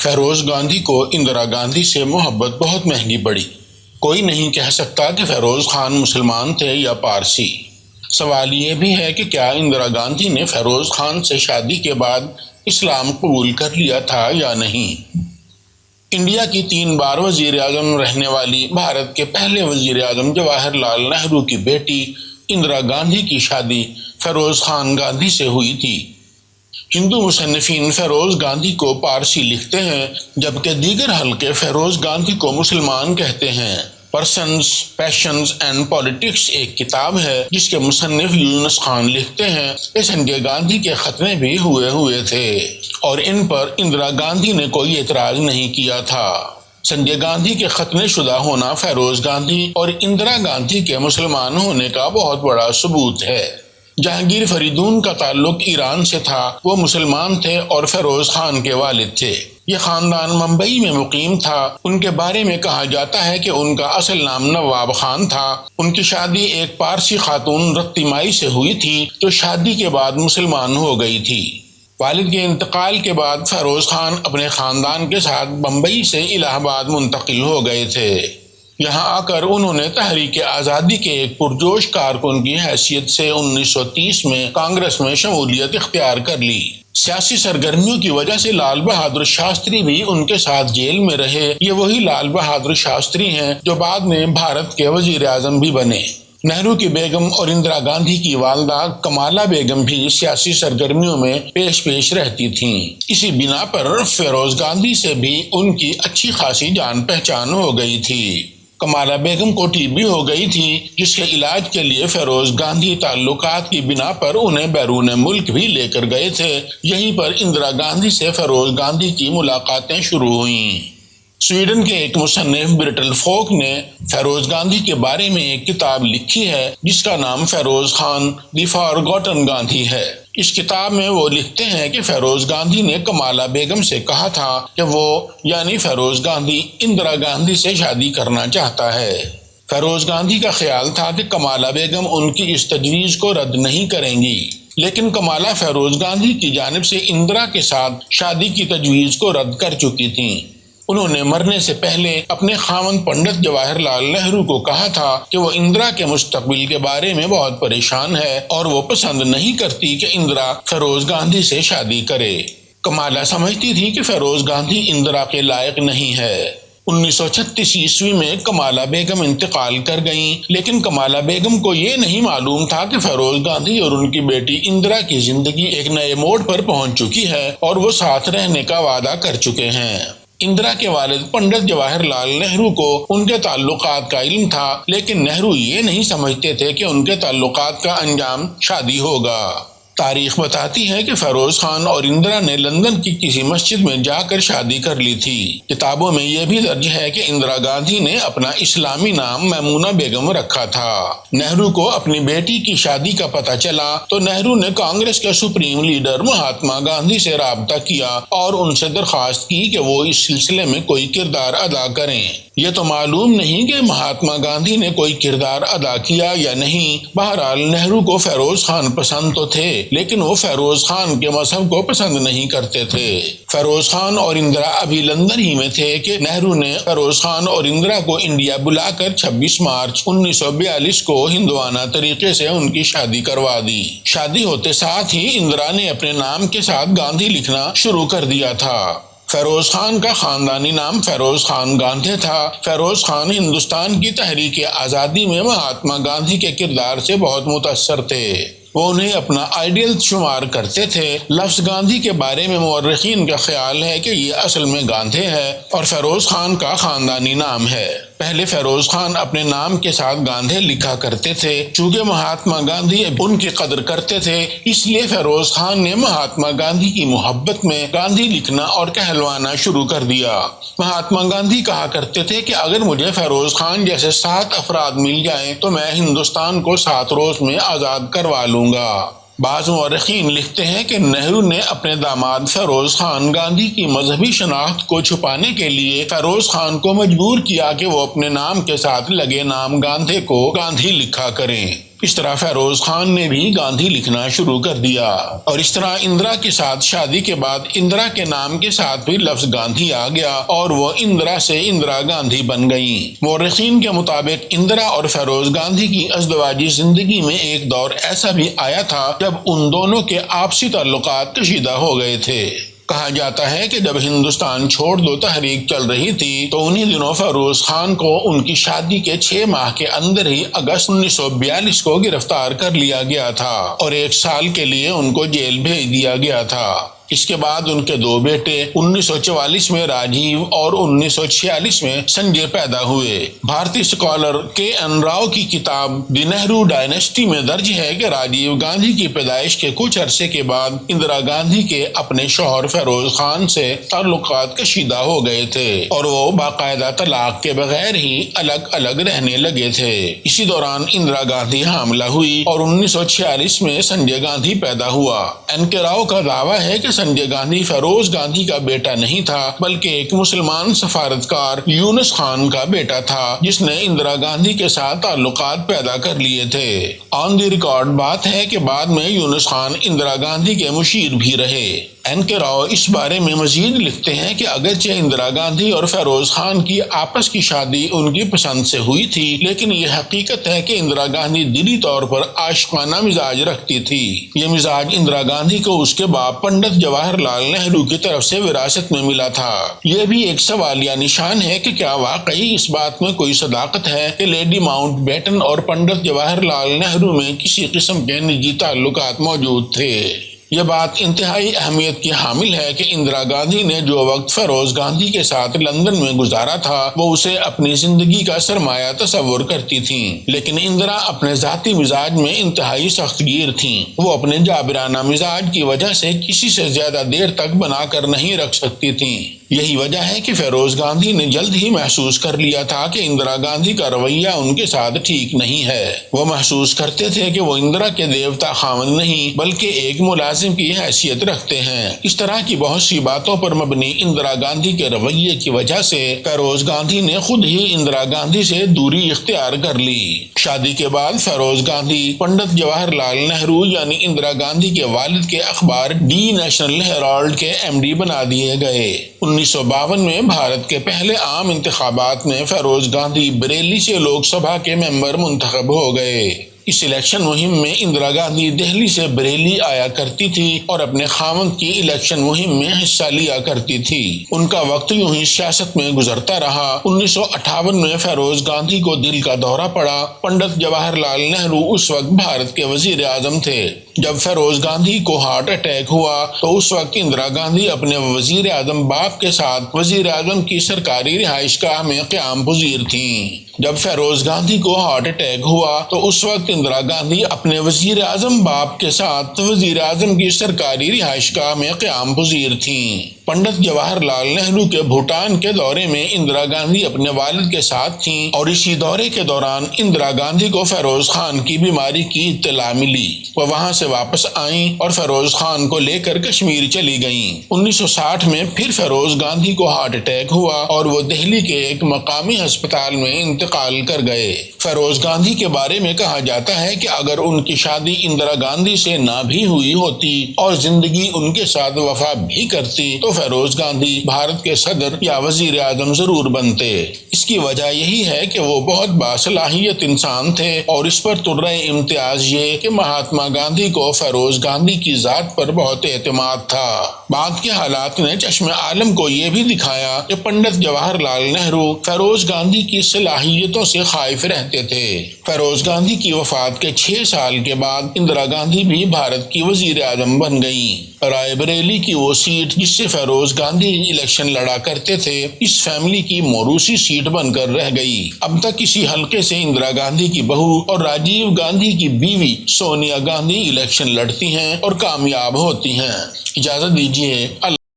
فیروز گاندھی کو اندرا گاندھی سے محبت بہت مہنگی پڑی۔ کوئی نہیں کہہ سکتا کہ فیروز خان مسلمان تھے یا پارسی۔ سوال یہ بھی ہے کہ کیا اندرا گاندھی نے فیروز خان سے شادی کے بعد اسلام قبول کر لیا تھا یا نہیں؟ انڈیا کی 3 بار وزیر اعظم رہنے والی بھارت کے پہلے وزیر اعظم جواہر لال نہرو کی بیٹی اندرا گاندھی کی شادی فیروز خان گاندھی سے ہوئی تھی۔ ہندو مصنفین فیروز گاندھی کو پارسی لکھتے ہیں، جبکہ دیگر حلقے فیروز گاندھی کو مسلمان کہتے ہیں۔ پرسنز، پیشنز اینڈ پولیٹکس ایک کتاب ہے جس کے مصنف یونس خان لکھتے ہیں کہ سنجے گاندھی کے ختنے بھی ہوئے تھے اور ان پر اندرا گاندھی نے کوئی اعتراض نہیں کیا تھا۔ سنجے گاندھی کے ختنے شدہ ہونا فیروز گاندھی اور اندرا گاندھی کے مسلمان ہونے کا بہت بڑا ثبوت ہے۔ جہانگیر فریدون کا تعلق ایران سے تھا، وہ مسلمان تھے اور فیروز خان کے والد تھے۔ یہ خاندان ممبئی میں مقیم تھا۔ ان کے بارے میں کہا جاتا ہے کہ ان کا اصل نام نواب خان تھا۔ ان کی شادی ایک پارسی خاتون رتی مائی سے ہوئی تھی جو شادی کے بعد مسلمان ہو گئی تھی۔ والد کے انتقال کے بعد فیروز خان اپنے خاندان کے ساتھ بمبئی سے الہ آباد منتقل ہو گئے تھے۔ یہاں آ کر انہوں نے تحریک آزادی کے ایک پرجوش کارکن کی حیثیت سے 1930 میں کانگریس میں شمولیت اختیار کر لی۔ سیاسی سرگرمیوں کی وجہ سے لال بہادر شاستری بھی ان کے ساتھ جیل میں رہے۔ یہ وہی لال بہادر شاستری ہیں جو بعد میں بھارت کے وزیر اعظم بھی بنے۔ نہرو کی بیگم اور اندرا گاندھی کی والدہ کمالا بیگم بھی سیاسی سرگرمیوں میں پیش رہتی تھیں۔ اسی بنا پر فیروز گاندھی سے بھی ان کی اچھی خاصی جان پہچان ہو گئی تھی۔ کمالا بیگم کو ٹی بی ہو گئی تھی، جس کے علاج کے لیے فیروز گاندھی تعلقات کی بنا پر انہیں بیرون ملک بھی لے کر گئے تھے۔ یہیں پر اندرا گاندھی سے فیروز گاندھی کی ملاقاتیں شروع ہوئیں۔ سویڈن کے ایک مصنف برٹل فوک نے فیروز گاندھی کے بارے میں ایک کتاب لکھی ہے جس کا نام فیروز خان دی فارگوٹن گاندھی ہے۔ اس کتاب میں وہ لکھتے ہیں کہ فیروز گاندھی نے کمالا بیگم سے کہا تھا کہ وہ یعنی فیروز گاندھی اندرا گاندھی سے شادی کرنا چاہتا ہے۔ فیروز گاندھی کا خیال تھا کہ کمالا بیگم ان کی اس تجویز کو رد نہیں کریں گی، لیکن کمالا فیروز گاندھی کی جانب سے اندرا کے ساتھ شادی کی تجویز کو رد کر چکی تھیں۔ انہوں نے مرنے سے پہلے اپنے خاوند پنڈت جواہر لال نہرو کو کہا تھا کہ وہ اندرا کے مستقبل کے بارے میں بہت پریشان ہے اور وہ پسند نہیں کرتی کہ اندرا فیروز گاندھی سے شادی کرے۔ کمالا سمجھتی تھی کہ فیروز گاندھی اندرا کے لائق نہیں ہے۔ 1936 عیسوی میں کمالا بیگم انتقال کر گئیں، لیکن کمالا بیگم کو یہ نہیں معلوم تھا کہ فیروز گاندھی اور ان کی بیٹی اندرا کی زندگی ایک نئے موڑ پر پہنچ چکی ہے اور وہ ساتھ رہنے کا وعدہ کر چکے ہیں۔ اندرا کے والد پنڈت جواہر لال نہرو کو ان کے تعلقات کا علم تھا، لیکن نہرو یہ نہیں سمجھتے تھے کہ ان کے تعلقات کا انجام شادی ہوگا۔ تاریخ بتاتی ہے کہ فیروز خان اور اندرا نے لندن کی کسی مسجد میں جا کر شادی کر لی تھی۔ کتابوں میں یہ بھی درج ہے کہ اندرا گاندھی نے اپنا اسلامی نام میمونہ بیگم رکھا تھا۔ نہرو کو اپنی بیٹی کی شادی کا پتہ چلا تو نہرو نے کانگریس کے سپریم لیڈر مہاتما گاندھی سے رابطہ کیا اور ان سے درخواست کی کہ وہ اس سلسلے میں کوئی کردار ادا کریں۔ یہ تو معلوم نہیں کہ مہاتما گاندھی نے کوئی کردار ادا کیا یا نہیں۔ بہرحال نہرو کو فیروز خان پسند تو تھے، لیکن وہ فیروز خان کے مذہب کو پسند نہیں کرتے تھے۔ فیروز خان اور اندرا ابھی لندن ہی میں تھے کہ نہرو نے فیروز خان اور اندرا کو انڈیا بلا کر 26 مارچ 1942 کو ہندوانہ طریقے سے ان کی شادی کروا دی۔ شادی ہوتے ساتھ ہی اندرا نے اپنے نام کے ساتھ گاندھی لکھنا شروع کر دیا تھا۔ فیروز خان کا خاندانی نام فیروز خان گاندھی تھا۔ فیروز خان ہندوستان کی تحریک آزادی میں مہاتما گاندھی کے کردار سے بہت متاثر تھے۔ وہ انہیں اپنا آئیڈیل شمار کرتے تھے۔ لفظ گاندھی کے بارے میں مورخین کا خیال ہے کہ یہ اصل میں گاندھی ہے اور فیروز خان کا خاندانی نام ہے۔ پہلے فیروز خان اپنے نام کے ساتھ گاندھی لکھا کرتے تھے۔ چونکہ مہاتما گاندھی ان کی قدر کرتے تھے، اس لیے فیروز خان نے مہاتما گاندھی کی محبت میں گاندھی لکھنا اور کہلوانا شروع کر دیا۔ مہاتما گاندھی کہا کرتے تھے کہ اگر مجھے فیروز خان جیسے 7 افراد مل جائیں تو میں ہندوستان کو 7 روز میں آزاد کروا لوں گا۔ بعض مورخین لکھتے ہیں کہ نہرو نے اپنے داماد فیروز خان گاندھی کی مذہبی شناخت کو چھپانے کے لیے فیروز خان کو مجبور کیا کہ وہ اپنے نام کے ساتھ لگے نام گاندھی کو گاندھی لکھا کریں۔ اس طرح فیروز خان نے بھی گاندھی لکھنا شروع کر دیا، اور اس طرح اندرا کے ساتھ شادی کے بعد اندرا کے نام کے ساتھ بھی لفظ گاندھی آ گیا اور وہ اندرا سے اندرا گاندھی بن گئیں۔ مورخین کے مطابق اندرا اور فیروز گاندھی کی ازدواجی زندگی میں ایک دور ایسا بھی آیا تھا جب ان دونوں کے آپسی تعلقات کشیدہ ہو گئے تھے۔ کہا جاتا ہے کہ جب ہندوستان چھوڑ دو تحریک چل رہی تھی تو انہی دنوں فیروز خان کو ان کی شادی کے 6 ماہ کے اندر ہی اگست 1942 کو گرفتار کر لیا گیا تھا اور 1 سال کے لیے ان کو جیل بھیج دیا گیا تھا۔ اس کے بعد ان کے 2 بیٹے 1944 میں راجیو اور 1946 میں سنجے پیدا ہوئے۔ بھارتی اسکالر کے این راؤ کی کتاب دی نہرو ڈائنسٹی میں درج ہے کہ راجیو گاندھی کی پیدائش کے کچھ عرصے کے بعد اندرا گاندھی کے اپنے شوہر فیروز خان سے تعلقات کشیدہ ہو گئے تھے اور وہ باقاعدہ طلاق کے بغیر ہی الگ الگ رہنے لگے تھے۔ اسی دوران اندرا گاندھی حاملہ ہوئی اور 1946 میں سنجے گاندھی پیدا ہوا۔ این کے راؤ کا دعویٰ ہے کہ سنجے گاندھی فیروز گاندھی کا بیٹا نہیں تھا بلکہ ایک مسلمان سفارتکار یونس خان کا بیٹا تھا جس نے اندرا گاندھی کے ساتھ تعلقات پیدا کر لیے تھے۔ آن دی ریکارڈ بات ہے کہ بعد میں یونس خان اندرا گاندھی کے مشیر بھی رہے۔ این کے راؤ اس بارے میں مزید لکھتے ہیں کہ اگرچہ اندرا گاندھی اور فیروز خان کی آپس کی شادی ان کی پسند سے ہوئی تھی، لیکن یہ حقیقت ہے کہ اندرا گاندھی دلی طور پر عاشقانہ مزاج رکھتی تھی۔ یہ مزاج اندرا گاندھی کو اس کے باپ پنڈت جواہر لال نہرو کی طرف سے وراثت میں ملا تھا۔ یہ بھی ایک سوالیہ نشان ہے کہ کیا واقعی اس بات میں کوئی صداقت ہے کہ لیڈی ماؤنٹ بیٹن اور پنڈت جواہر لال نہرو میں کسی قسم کے نجی تعلقات موجود تھے۔ یہ بات انتہائی اہمیت کی حامل ہے کہ اندرا گاندھی نے جو وقت فیروز گاندھی کے ساتھ لندن میں گزارا تھا وہ اسے اپنی زندگی کا سرمایہ تصور کرتی تھیں، لیکن اندرا اپنے ذاتی مزاج میں انتہائی سخت گیر تھیں۔ وہ اپنے جابرانہ مزاج کی وجہ سے کسی سے زیادہ دیر تک بنا کر نہیں رکھ سکتی تھیں۔ یہی وجہ ہے کہ فیروز گاندھی نے جلد ہی محسوس کر لیا تھا کہ اندرا گاندھی کا رویہ ان کے ساتھ ٹھیک نہیں ہے۔ وہ محسوس کرتے تھے کہ وہ اندرا کے دیوتا خاوند نہیں بلکہ ایک ملازم کی حیثیت رکھتے ہیں۔ اس طرح کی بہت سی باتوں پر مبنی اندرا گاندھی کے رویے کی وجہ سے فیروز گاندھی نے خود ہی اندرا گاندھی سے دوری اختیار کر لی۔ شادی کے بعد فیروز گاندھی پنڈت جواہر لال نہرو یعنی اندرا گاندھی کے والد کے اخبار ڈی نیشنل ہیرالڈ کے MD بنا دیے گئے۔ 1952 میں بھارت کے پہلے عام انتخابات میں فیروز گاندھی بریلی سے لوک سبھا کے ممبر منتخب ہو گئے۔ اس الیکشن مہم میں اندرا گاندھی دہلی سے بریلی آیا کرتی تھی اور اپنے خاوند کی الیکشن مہم میں حصہ لیا کرتی تھی۔ ان کا وقت یوں ہی سیاست میں گزرتا رہا۔ 1958 میں فیروز گاندھی کو دل کا دورہ پڑا۔ پنڈت جواہر لال نہرو اس وقت بھارت کے وزیر اعظم تھے۔ جب فیروز گاندھی کو ہارٹ اٹیک ہوا تو اس وقت اندرا گاندھی اپنے وزیر اعظم باپ کے ساتھ وزیر اعظم کی سرکاری رہائش گاہ میں قیام پذیر تھیں۔ جب فیروز گاندھی کو ہارٹ اٹیک ہوا تو اس وقت اندرا گاندھی اپنے وزیر اعظم باپ کے ساتھ وزیر اعظم کی سرکاری رہائش گاہ میں قیام پذیر تھیں۔ پنڈت جواہر لال نہرو کے بھوٹان کے دورے میں اندرا گاندھی اپنے والد کے ساتھ تھیں اور اسی دورے کے دوران اندرا گاندھی کو فیروز خان کی بیماری کی اطلاع ملی۔ وہ وہاں سے واپس آئیں اور فیروز خان کو لے کر کشمیر چلی گئیں۔ 1960 میں پھر فیروز گاندھی کو ہارٹ اٹیک ہوا اور وہ دہلی کے ایک مقامی ہسپتال میں انتقال کر گئے۔ فیروز گاندھی کے بارے میں کہا جاتا ہے کہ اگر ان کی شادی اندرا گاندھی سے نہ بھی ہوئی ہوتی اور زندگی ان کے ساتھ وفا بھی کرتی تو فیروز گاندھی بھارت کے صدر یا وزیر اعظم ضرور بنتے۔ اس کی وجہ یہی ہے کہ وہ بہت باصلاحیت انسان تھے اور اس پر ترہ امتیاز یہ کہ مہاتما گاندھی کو فیروز گاندھی کی ذات پر بہت اعتماد تھا۔ بعد کے حالات نے چشم عالم کو یہ بھی دکھایا کہ پنڈت جواہر لال نہرو فیروز گاندھی کی صلاحیتوں سے خائف رہتے تھے۔ فیروز گاندھی کی وفات کے 6 سال کے بعد اندرا گاندھی بھی بھارت کی وزیر اعظم بن گئیں۔ رائے بریلی کی وہ سیٹ جس سے فیروز گاندھی الیکشن لڑا کرتے تھے اس فیملی کی موروثی سیٹ بن کر رہ گئی۔ اب تک اسی حلقے سے اندرا گاندھی کی بہو اور راجیو گاندھی کی بیوی سونیا گاندھی الیکشن لڑتی ہیں اور کامیاب ہوتی ہیں۔ اجازت دیجیے۔